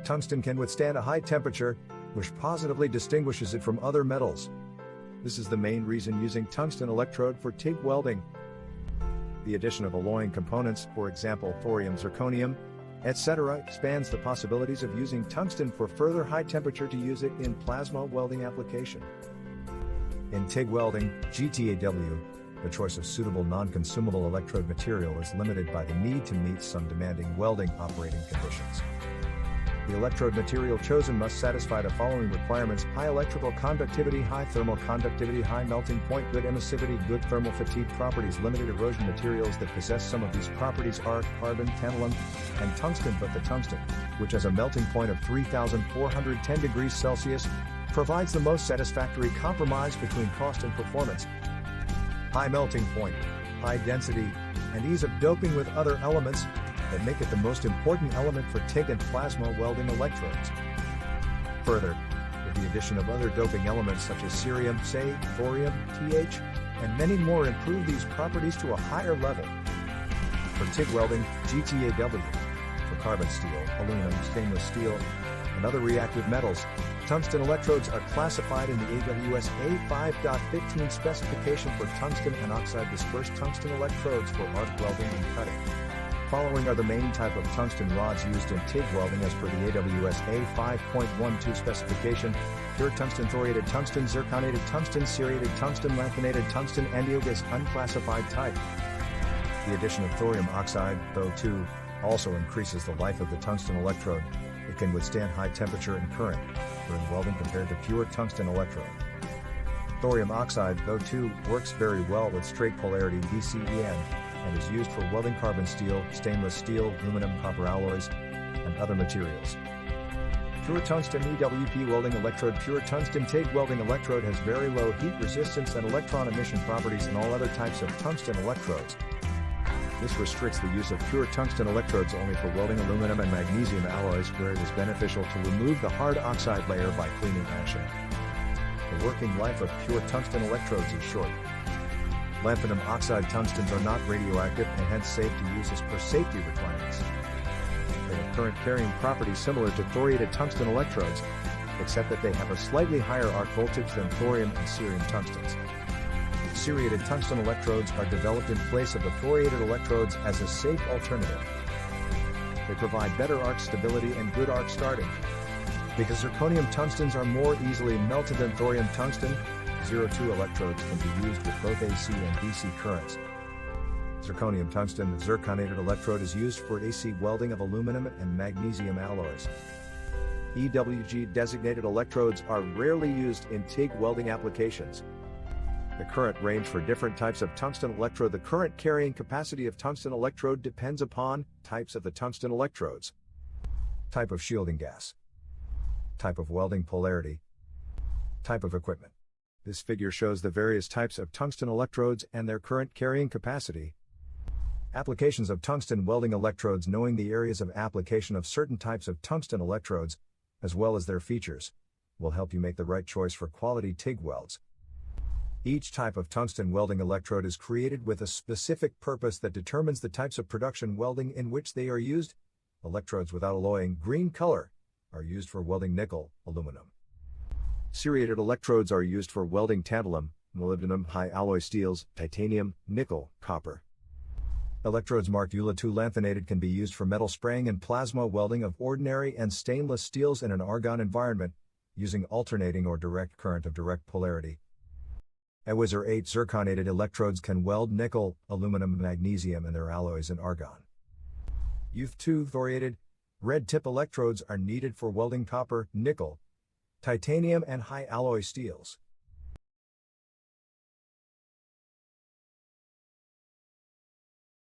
Tungsten can withstand a high temperature, which positively distinguishes it from other metals. This is the main reason using tungsten electrode for TIG welding. The addition of alloying components, for example thorium, zirconium, etc., expands the possibilities of using tungsten for further high temperature to use it in plasma welding application. In TIG welding, GTAW, the choice of suitable non-consumable electrode material is limited by the need to meet some demanding welding operating conditions. The electrode material chosen must satisfy the following requirements: high electrical conductivity, high thermal conductivity, high melting point, good emissivity, good thermal fatigue properties. Limited erosion materials that possess some of these properties are carbon, tantalum, and tungsten, but the tungsten, which has a melting point of 3,410 degrees Celsius, provides the most satisfactory compromise between cost and performance. High melting point, high density, and ease of doping with other elements that make it the most important element for TIG and plasma welding electrodes. Further, with the addition of other doping elements such as cerium, say, thorium, TH, and many more improve these properties to a higher level. For TIG welding, GTAW, for carbon steel, aluminum, stainless steel, and other reactive metals, tungsten electrodes are classified in the AWS A5.15 specification for tungsten and oxide dispersed tungsten electrodes for arc welding and cutting. Following are the main type of tungsten rods used in TIG welding as per the AWS A5.12 specification: pure tungsten, thoriated tungsten, zirconated tungsten, ceriated tungsten, lanthanated tungsten, andiogas, unclassified type. The addition of thorium oxide, though too, also increases the life of the tungsten electrode. It can withstand high temperature and current during welding compared to pure tungsten electrode. Thorium oxide, though too, works very well with straight polarity VCEN, and is used for welding carbon steel, stainless steel, aluminum, copper alloys, and other materials. Pure tungsten EWP welding electrode. Pure tungsten TIG welding electrode has very low heat resistance and electron emission properties than all other types of tungsten electrodes. This restricts the use of pure tungsten electrodes only for welding aluminum and magnesium alloys, where it is beneficial to remove the hard oxide layer by cleaning action. The working life of pure tungsten electrodes is short. Lanthanum oxide tungstens are not radioactive and hence safe to use as per safety requirements. They have current carrying properties similar to thoriated tungsten electrodes, except that they have a slightly higher arc voltage than thorium and cerium tungstens. Ceriated tungsten electrodes are developed in place of the thoriated electrodes as a safe alternative. They provide better arc stability and good arc starting. Because zirconium tungstens are more easily melted than thorium tungsten, 02 electrodes can be used with both AC and DC currents. Zirconium tungsten zirconated electrode is used for AC welding of aluminum and magnesium alloys. EWG designated electrodes are rarely used in TIG welding applications. The current range for different types of tungsten electrode. The current carrying capacity of tungsten electrode depends upon types of the tungsten electrodes, type of shielding gas, type of welding polarity, type of equipment. This figure shows the various types of tungsten electrodes and their current carrying capacity. Applications of tungsten welding electrodes. Knowing the areas of application of certain types of tungsten electrodes, as well as their features, will help you make the right choice for quality TIG welds. Each type of tungsten welding electrode is created with a specific purpose that determines the types of production welding in which they are used. Electrodes without alloying green color are used for welding nickel, aluminum. Ceriated electrodes are used for welding tantalum, molybdenum, high alloy steels, titanium, nickel, copper. Electrodes marked ULA2 lanthanated can be used for metal spraying and plasma welding of ordinary and stainless steels in an argon environment, using alternating or direct current of direct polarity. EWISR 8 zirconated electrodes can weld nickel, aluminum, magnesium and their alloys in argon. UF2 thoriated, red tip electrodes are needed for welding copper, nickel, titanium and high alloy steels.